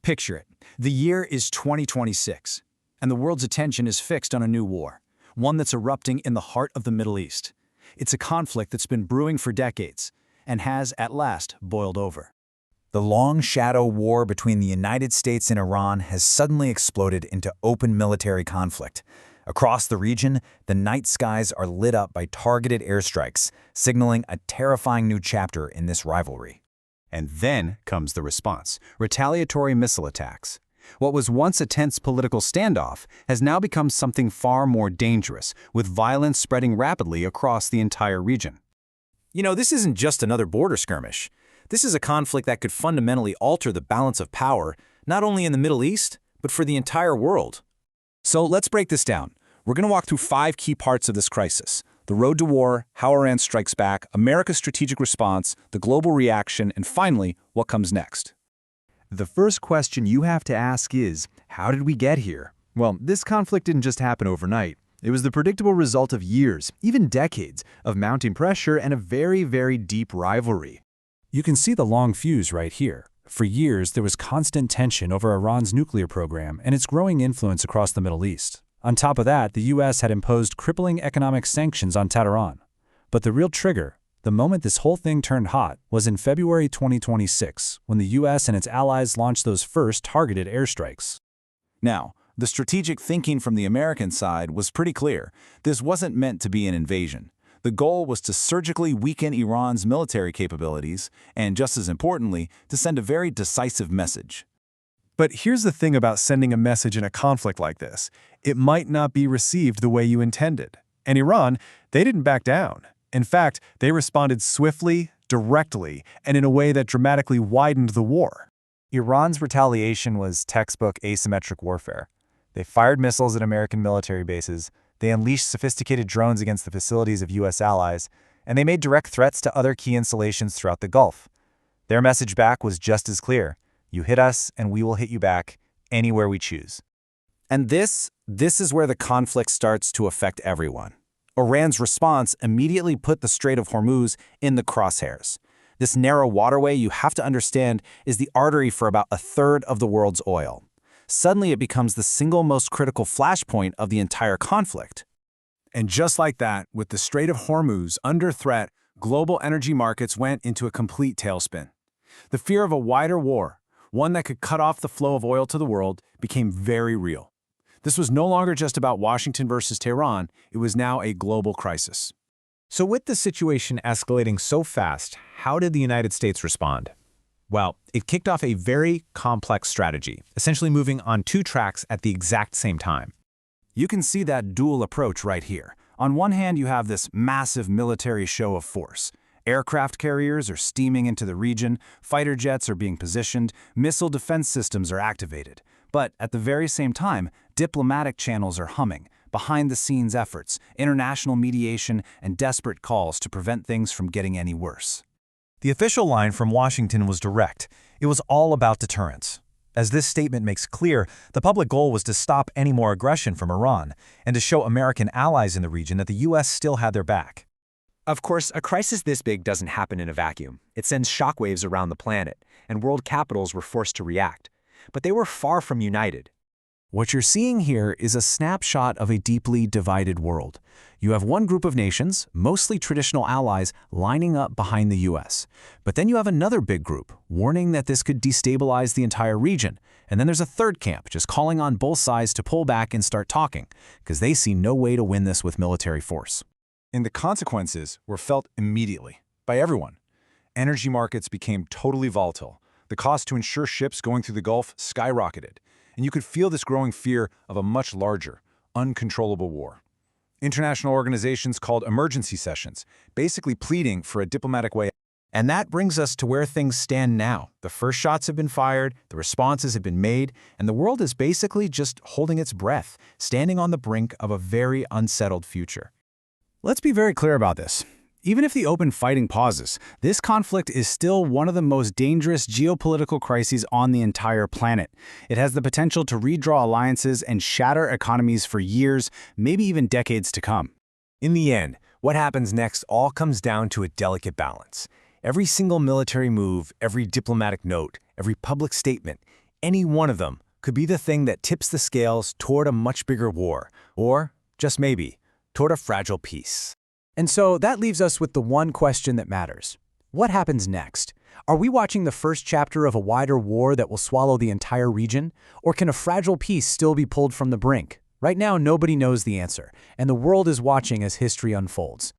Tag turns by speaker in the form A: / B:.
A: Picture it. The year is 2026, and the world's attention is fixed on a new war, one that's erupting in the heart of the Middle East. It's a conflict that's been brewing for decades and has, at last, boiled over.
B: The long shadow war between the United States and Iran has suddenly exploded into open military conflict. Across the region, the night skies are lit up by targeted airstrikes, signaling a terrifying new chapter in this rivalry.
C: And then comes the response: retaliatory missile attacks. What was once a tense political standoff has now become something far more dangerous, with violence spreading rapidly across the entire region.
A: You know, this isn't just another border skirmish. This is a conflict that could fundamentally alter the balance of power, not only in the Middle East, but for the entire world. So let's break this down. We're going to walk through 5 key parts of this crisis: the road to war, how Iran strikes back, America's strategic response, the global reaction, and finally, what comes next.
D: The first question you have to ask is, how did we get here? Well, this conflict didn't just happen overnight. It was the predictable result of years, even decades, of mounting pressure and a very, very deep rivalry.
E: You can see the long fuse right here. For years, there was constant tension over Iran's nuclear program and its growing influence across the Middle East. On top of that, the U.S. had imposed crippling economic sanctions on Tehran. But the real trigger, the moment this whole thing turned hot, was in February 2026, when the U.S. and its allies launched those first targeted airstrikes.
A: Now, the strategic thinking from the American side was pretty clear. This wasn't meant to be an invasion. The goal was to surgically weaken Iran's military capabilities and, just as importantly, to send a very decisive message.
F: But here's the thing about sending a message in a conflict like this. It might not be received the way you intended. And Iran, they didn't back down. In fact, they responded swiftly, directly, and in a way that dramatically widened the war.
D: Iran's retaliation was textbook asymmetric warfare. They fired missiles at American military bases, they unleashed sophisticated drones against the facilities of U.S. allies, and they made direct threats to other key installations throughout the Gulf. Their message back was just as clear: you hit us, and we will hit you back anywhere we choose.
A: And this is where the conflict starts to affect everyone. Iran's response immediately put the Strait of Hormuz in the crosshairs. This narrow waterway, you have to understand, is the artery for about a third of the world's oil. Suddenly it becomes the single most critical flashpoint of the entire conflict.
F: And just like that, with the Strait of Hormuz under threat, global energy markets went into a complete tailspin. The fear of a wider war, one that could cut off the flow of oil to the world, became very real. This was no longer just about Washington versus Tehran, it was now a global crisis.
G: So with the situation escalating so fast, how did the United States respond? Well, it kicked off a very complex strategy, essentially moving on 2 tracks at the exact same time.
A: You can see that dual approach right here. On one hand, you have this massive military show of force. Aircraft carriers are steaming into the region, fighter jets are being positioned, missile defense systems are activated. But at the very same time, diplomatic channels are humming, behind-the-scenes efforts, international mediation, and desperate calls to prevent things from getting any worse.
B: The official line from Washington was direct. It was all about deterrence. As this statement makes clear, the public goal was to stop any more aggression from Iran and to show American allies in the region that the U.S. still had their back.
H: Of course, a crisis this big doesn't happen in a vacuum. It sends shockwaves around the planet, and world capitals were forced to react. But they were far from united.
E: What you're seeing here is a snapshot of a deeply divided world. You have one group of nations, mostly traditional allies, lining up behind the U.S. But then you have another big group, warning that this could destabilize the entire region. And then there's a third camp, just calling on both sides to pull back and start talking, because they see no way to win this with military force.
F: And the consequences were felt immediately by everyone. Energy markets became totally volatile. The cost to insure ships going through the Gulf skyrocketed, and you could feel this growing fear of a much larger, uncontrollable war. International organizations called emergency sessions, basically pleading for a diplomatic way.
G: And that brings us to where things stand now. The first shots have been fired, the responses have been made, and the world is basically just holding its breath, standing on the brink of a very unsettled future.
A: Let's be very clear about this. Even if the open fighting pauses, this conflict is still one of the most dangerous geopolitical crises on the entire planet. It has the potential to redraw alliances and shatter economies for years, maybe even decades to come.
H: In the end, what happens next all comes down to a delicate balance. Every single military move, every diplomatic note, every public statement,
B: Any one of them could be the thing that tips the scales toward a much bigger war, or, just maybe, toward a fragile peace.
E: And so that leaves us with the one question that matters. What happens next? Are we watching the first chapter of a wider war that will swallow the entire region? Or can a fragile peace still be pulled from the brink? Right now, nobody knows the answer, and the world is watching as history unfolds.